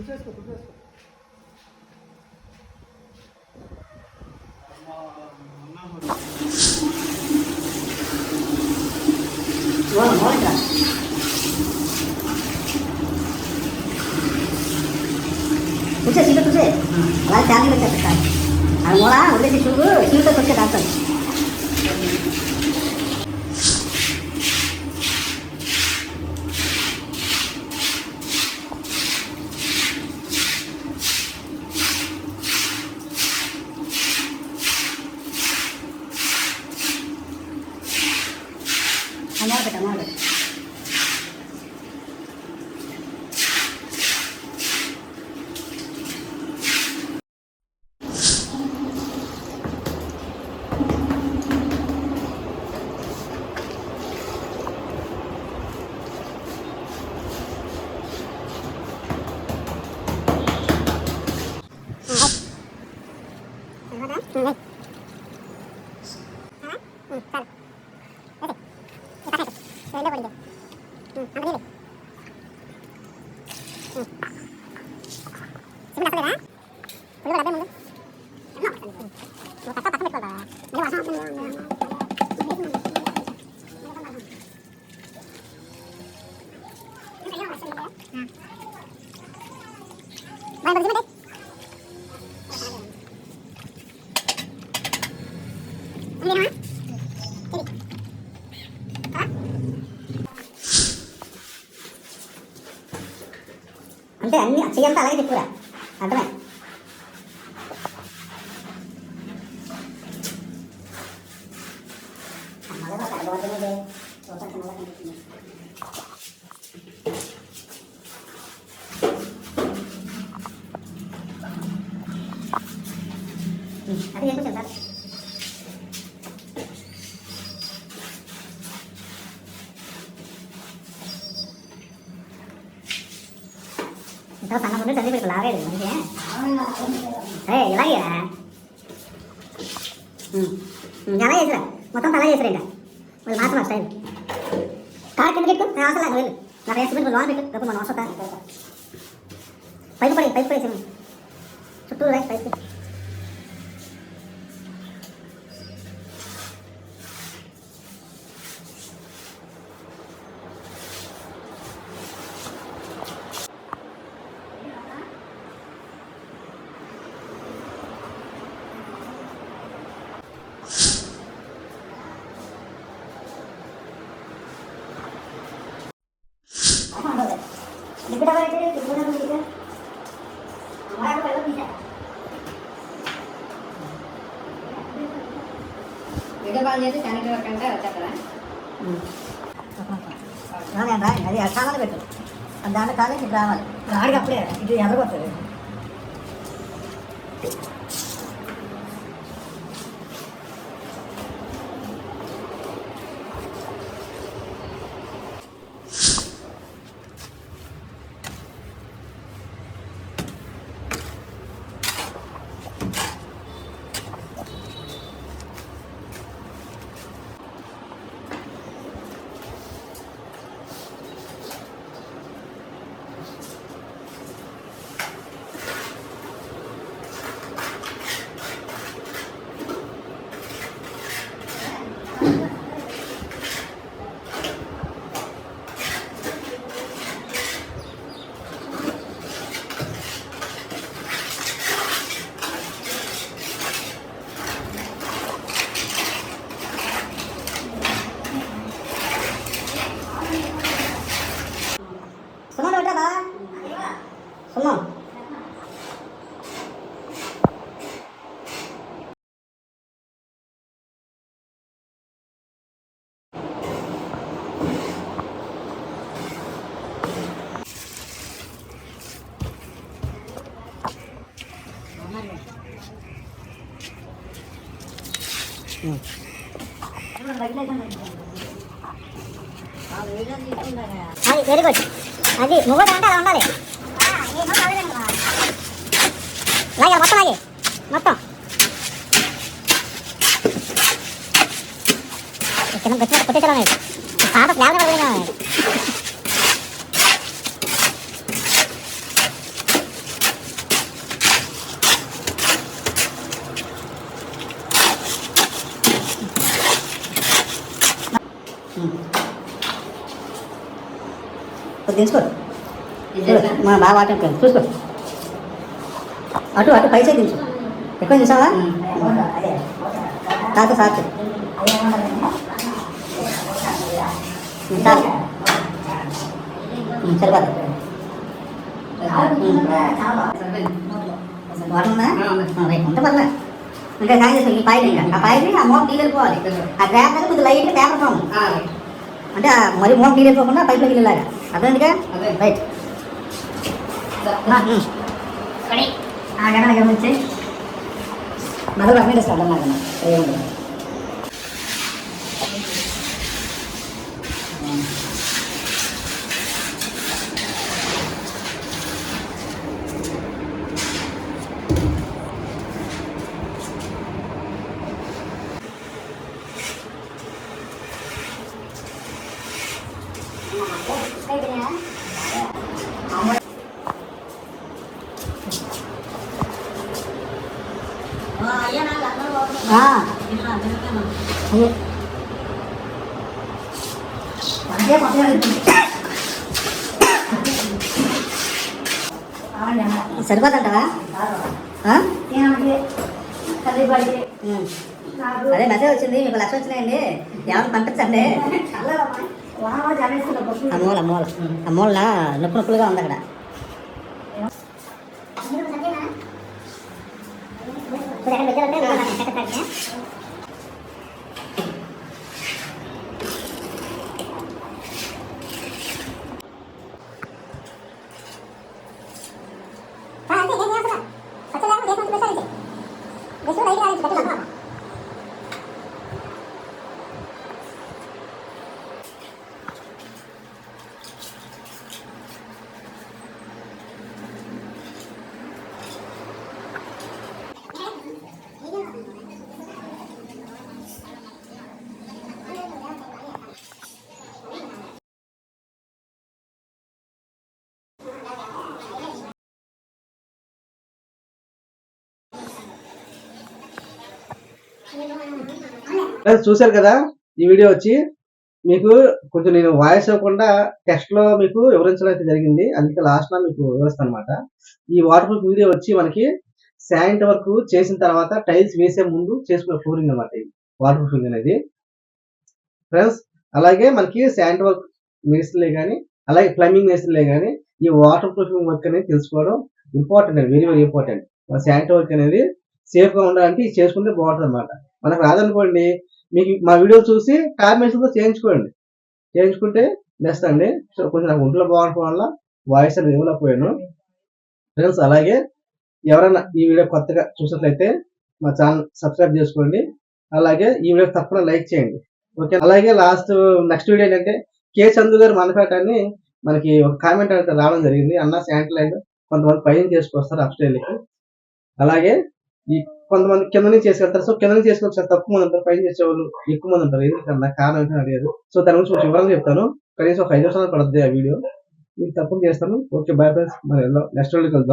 तुझे सीधे तुझे वाला चार्जिंग में चलता है और मोड़ा उधर से शुरू सीधे तो कुछ डालता है हमारा बेटा हमारा అంటే అన్ని చెయ్యంతా అలాగే చెప్పురా అర్థమే అది చెప్పు సార్ ఇంత సన్న ముందు చదివి పెట్టుకో లాగేది మంచిగా ఇలాగే ఎలా చేసిరా మొత్తం అలా చేసిరా ఇంకా వాళ్ళు మాత్రం స్టైల్ కార్ కింద పెట్టు అవసరం లేదు వెళ్ళు నా వేసి పెట్టి లోన్ పెట్టు డబ్బు మనం వస్తా పైపు పడేసి చుట్టూ రైట్ పైపు వీడియో కాల్ చేసి శానిటరీ వర్క్ అంటే వచ్చేస్తారా అది సామాన్లు పెట్టు దాంట్లో కాలేజ్ ఇటు రావాలి ఆడికి అప్పుడే ఇటు ఎదగొస్తుంది సుమన్ వెరీ గుడ్ అది నువ్వు అంటే అలా ఉండాలి లాగే మొత్తం లాగే మొత్తం కింద గట్టిగా కొట్టేసాడు పాత ప్లాన్ పడుతుంది కొద్ది దించుకో. ఇది చేస్తా. బాగా వాటర్ చూసుకో. అటు అటు పై సైడ్ దించు. ఎక్కువ చూసావా? తాత సార్ సరిపోదు. వాటర్ ఉందా? రైట్ ఉంటే పర్లే. ఇంకా కాయ చేసుకో. ఈ పాయలు ఇంకా ఆ పాయలు ఆ మోపు నీళ్ళు వెళ్ళిపోవాలి. ఆ గ్రాప్ దగ్గర కొద్దిగా లైట్గా పేపర్ ఫామ్ అంటే మరి మోపు నీళ్ళు వెళ్ళిపోకుండా పైపులో నీళ్ళలాగా అర్థమైందిగా? రైట్ ఆ గణ గమనించి మరొక అన్నీ ఇస్తాడు నాకు ఏముంటుంది. సరిపోతుంటావా? అదే మెసేజ్ వచ్చింది మీకు 1,00,000 వచ్చినాయండి ఎవరు పంపించండి. అమ్మోల అమ్మోల అమ్మోళ్ళ నొప్పి నొప్పులుగా ఉంది అక్కడ. చూశారు కదా ఈ వీడియో వచ్చి మీకు కొంచెం నేను వాయిస్ ఇవ్వకుండా టెక్స్ట్ లో మీకు వివరించడం అయితే జరిగింది. అందుకే లాస్ట్ లో మీకు వివరిస్తాను అనమాట. ఈ వాటర్ ప్రూఫ్ వీడియో వచ్చి మనకి శానిటరీ వర్క్ చేసిన తర్వాత టైల్స్ వేసే ముందు చేసుకునే ఫ్లోరింగ్ అనమాట. ఇది వాటర్ ప్రూఫింగ్ అనేది ఫ్రెండ్స్. అలాగే మనకి శానిటరీ వర్క్ మేస్త్రీలే కానీ అలాగే ప్లంబింగ్ మేస్త్రీలే కానీ ఈ వాటర్ ప్రూఫింగ్ వర్క్ అనేది తెలుసుకోవడం ఇంపార్టెంట్ అండి. Very very important. Sanitary work అనేది సేఫ్ గా ఉండాలంటే ఇది చేసుకుంటే బాగుంటుంది అనమాట. మనకు రాదనుకోండి మీకు మా వీడియో చూసి కాంబినేషన్తో చేయించుకుంటే బెస్ట్ అండి. సో కొంచెం నాకు ఒంట్లో బాగుండటం వల్ల వాయిస్ అనేది ఇవ్వలేకపోయాను ఫ్రెండ్స్. అలాగే ఎవరైనా ఈ వీడియో కొత్తగా చూసినట్లయితే మా ఛానల్ సబ్స్క్రైబ్ చేసుకోండి. అలాగే ఈ వీడియో తప్పకుండా లైక్ చేయండి. ఓకే. అలాగే నెక్స్ట్ వీడియో ఏంటంటే కే చందు గారు మనపేట అని మనకి ఒక కామెంట్ అయితే రావడం జరిగింది. అన్న శానిటైజర్ కొంతమంది పైన చేసుకొస్తారు అప్స్టైల్కి. అలాగే ఈ కొంతమంది కింద నుంచి చేసుకెళ్తారు. సో కింద నుంచి చేసుకొచ్చారు తక్కువ మంది ఉంటారు, పైన చేసేవాళ్ళు ఎక్కువ మంది ఉంటారు. ఎందుకన్నా కారణం ఏంటని అడిగారు. సో దాని గురించి కొంచెం వివరంగా చెప్తాను. కనీసం ఒక 5 నిమిషాలు పడుతుంది ఆ వీడియో. మీకు తప్పకుండా చేస్తాను. Okay bye friends. మరి నెక్స్ట్ వీడియోకి వెళ్దాం.